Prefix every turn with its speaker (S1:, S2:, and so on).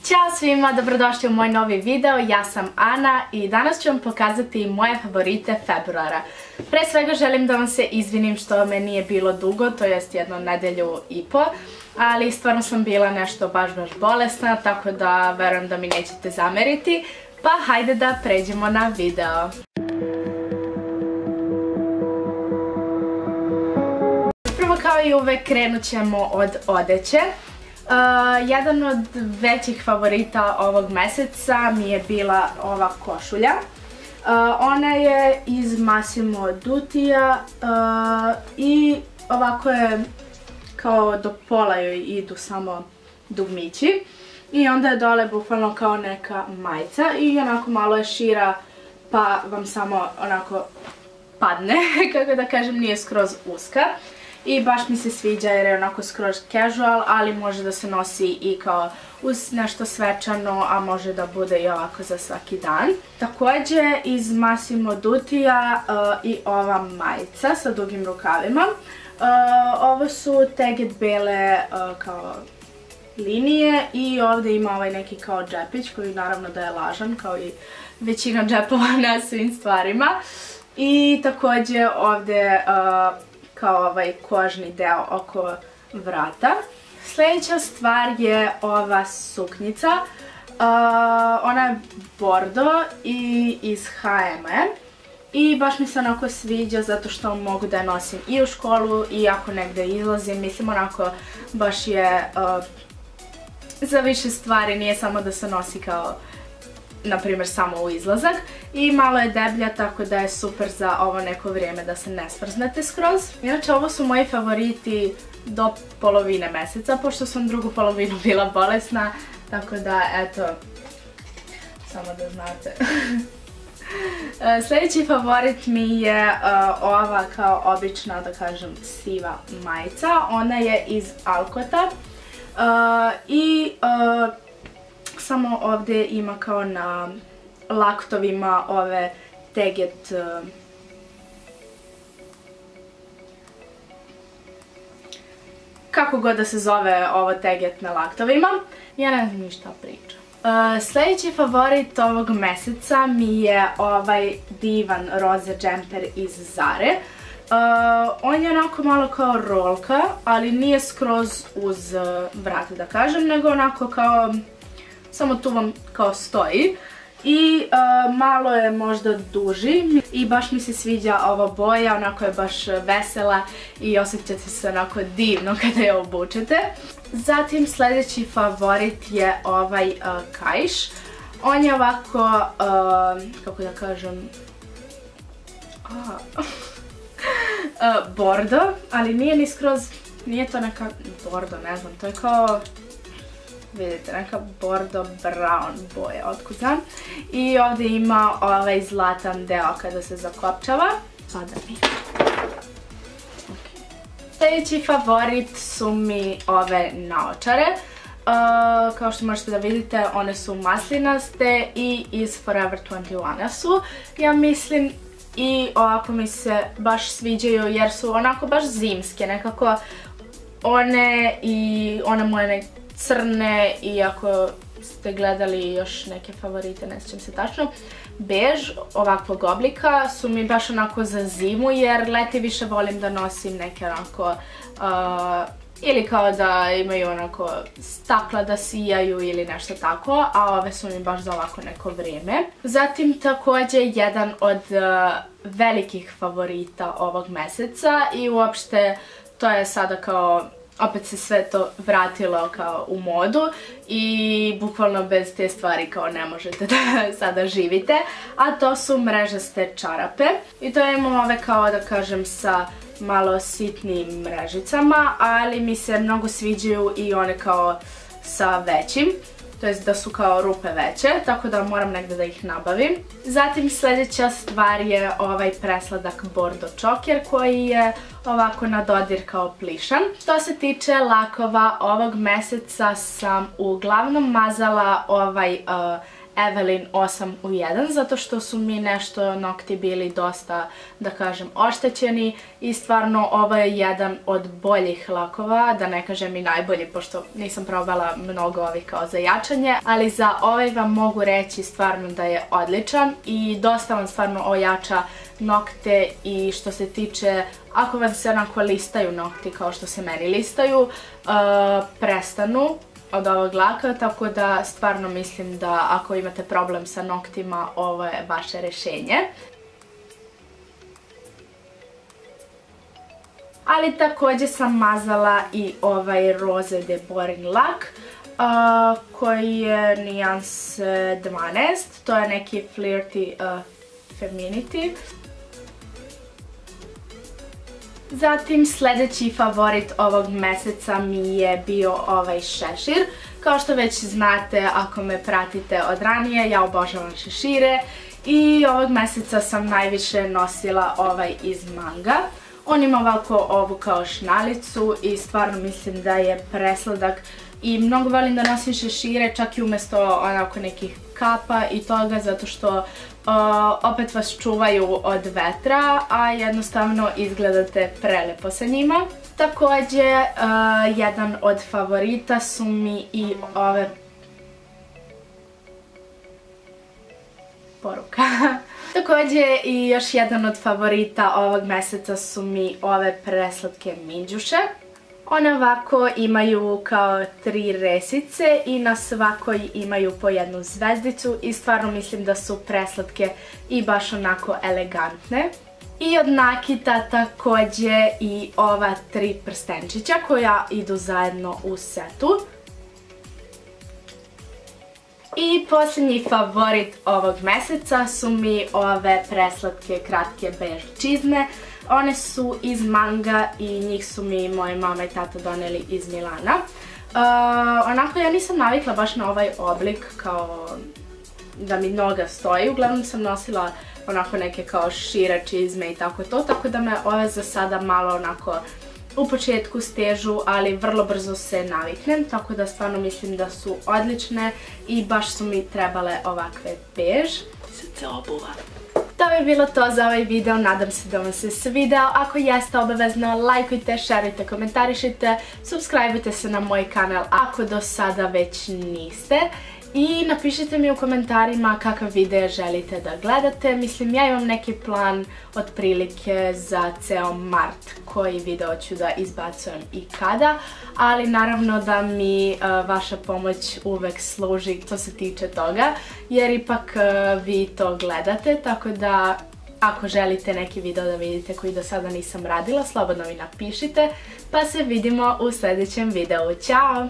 S1: Ćao svima, dobrodošli u moj novi video, ja sam Ana i danas ću vam pokazati moje favorite februara. Pre svega želim da vam se izvinim što me nije bilo dugo, to jest jednu nedelju i po, ali stvarno sam bila nešto baš bolesna, tako da verujem da mi nećete zameriti, pa hajde da pređemo na video. Prvo kao i uvek krenut ćemo od odeće. Jedan od većih favorita ovog meseca mi je bila ova košulja. Ona je iz Massimo Duttija i ovako je kao do pola joj idu samo dugmići i onda je dole bukvalno kao neka majica i onako malo je šira pa vam samo onako padne, kako da kažem, nije skroz uska. I baš mi se sviđa jer je onako skroz casual, ali može da se nosi i kao uz nešto svečano, a može da bude i ovako za svaki dan. Također iz Massimo Duttija i ova majica sa dugim rukavima. Ovo su teget bele kao linije i ovdje ima ovaj neki kao džepić koji naravno da je lažan kao i većina džepova na svim stvarima. I također ovdje kao ovaj kožni deo oko vrata. Sljedeća stvar je ova suknjica. Ona je bordo i iz H&M i baš mi se onako sviđa zato što mogu da je nosim i u školu i ako negdje izlazim. Mislim onako baš je za više stvari, nije samo da se nosi kao na primjer samo u izlazak i malo je deblja, tako da je super za ovo neko vrijeme da se ne smrznete skroz. Inače ovo su moji favoriti do polovine meseca, pošto sam drugu polovinu bila bolesna, tako da eto, samo da znate. Sljedeći favorit mi je ova kao obična, da kažem, siva majica. Ona je iz Alcota i samo ovdje ima kao na laktovima ove teget, kako god da se zove ovo teget na laktovima. Ja ne znam ništa pričam. Sljedeći favorit ovog meseca mi je ovaj divan roze džemper iz Zare. On je onako malo kao rolka, ali nije skroz uz vrata da kažem, nego onako kao samo tu vam kao stoji i malo je možda duži i baš mi se sviđa ova boja, onako je baš vesela i osjećate se onako divno kada je obučete. Zatim sljedeći favorit je ovaj kaiš. On je ovako, kako da kažem, bordo, ali nije ni skroz, nije to neka bordo, ne znam, to je kao, vidite, neka bordo brown boja, otkud znam. I ovdje ima ovaj zlatan deo kada se zakopčava. Pada mi. Sljedeći favorit su mi ove naočare. Kao što možete da vidite, one su maslinaste i iz Forever 21 su, ja mislim. I ovako mi se baš sviđaju jer su onako baš zimske, nekako one i one moje crne, i ako ste gledali još neke favorite, ne sjećam se tačno, bež ovakvog oblika su mi baš onako za zimu jer leti više volim da nosim neke onako ili kao da imaju onako stakla da sijaju ili nešto tako, a ove su mi baš za ovako neko vrijeme. Zatim također jedan od velikih favorita ovog meseca i uopšte to je sada kao, opet se sve to vratilo kao u modu i bukvalno bez te stvari kao ne možete da sada živite, a to su mrežaste čarape i to imamo ove kao da kažem sa malo sitnim mrežicama, ali mi se mnogo sviđaju i one kao sa većim, to jest da su kao rupe veće, tako da moram negdje da ih nabavim. Zatim sljedeća stvar je ovaj presladak bordo čoker koji je ovako na dodir kao plišan. Što se tiče lakova, ovog meseca sam uglavnom mazala ovaj Evelyn 8 u 1 zato što su mi nešto nokti bili dosta, da kažem, oštećeni i stvarno ovo je jedan od boljih lakova, da ne kažem i najbolji pošto nisam probala mnogo ovih kao za jačanje, ali za ovaj vam mogu reći stvarno da je odličan i dosta vam stvarno ojača nokte i što se tiče, ako vam se onako listaju nokti kao što se meni listaju, prestanu od ovog laka, tako da stvarno mislim da ako imate problem sa noktima, ovo je vaše rješenje. Ali također sam mazala i ovaj Rose de Boring lak koji je nijans 12, to je neki Flirty Feminity. Zatim sljedeći favorit ovog mjeseca mi je bio ovaj šešir. Kao što već znate, ako me pratite od ranije, ja obožavam šešire i ovog mjeseca sam najviše nosila ovaj iz Manga. On ima ovako ovu kao šnalicu i stvarno mislim da je presladak i mnogo volim da nosim šešire čak i umjesto onako nekih kapa i toga zato što opet vas čuvaju od vetra, a jednostavno izgledate prelepo sa njima. Također jedan od favorita su mi i ove poruka. Također i još jedan od favorita ovog mjeseca su mi ove preslatke minđuše. One ovako imaju kao 3 resice i na svakoj imaju po jednu zvezdicu i stvarno mislim da su preslatke i baš onako elegantne. I od Nakita također i ova 3 prstenčića koja idu zajedno u setu. I posljednji favorit ovog mjeseca su mi ove preslatke kratke bež čizme. One su iz Manga i njih su mi moje mama i tata doneli iz Milana. Onako ja nisam navikla baš na ovaj oblik kao da mi noga stoji. Uglavnom sam nosila onako neke kao šire čizme i tako to, tako da me ove za sada malo onako u početku stežu, ali vrlo brzo se naviknem, tako da stvarno mislim da su odlične i baš su mi trebale ovakve bež. Srce obuva. To bi bilo to za ovaj video, nadam se da vam se svideo. Ako jeste, obavezno lajkujte, šerujte, komentarišite, subscribeujte se na moj kanal ako do sada već niste. I napišite mi u komentarima kakav video želite da gledate. Mislim, ja imam neki plan otprilike za ceo mart koji video ću da izbacujem i kada, ali naravno da mi vaša pomoć uvek služi što se tiče toga, jer ipak vi to gledate, tako da ako želite neki video da vidite koji do sada nisam radila, slobodno mi napišite, pa se vidimo u sljedećem videu. Ćao!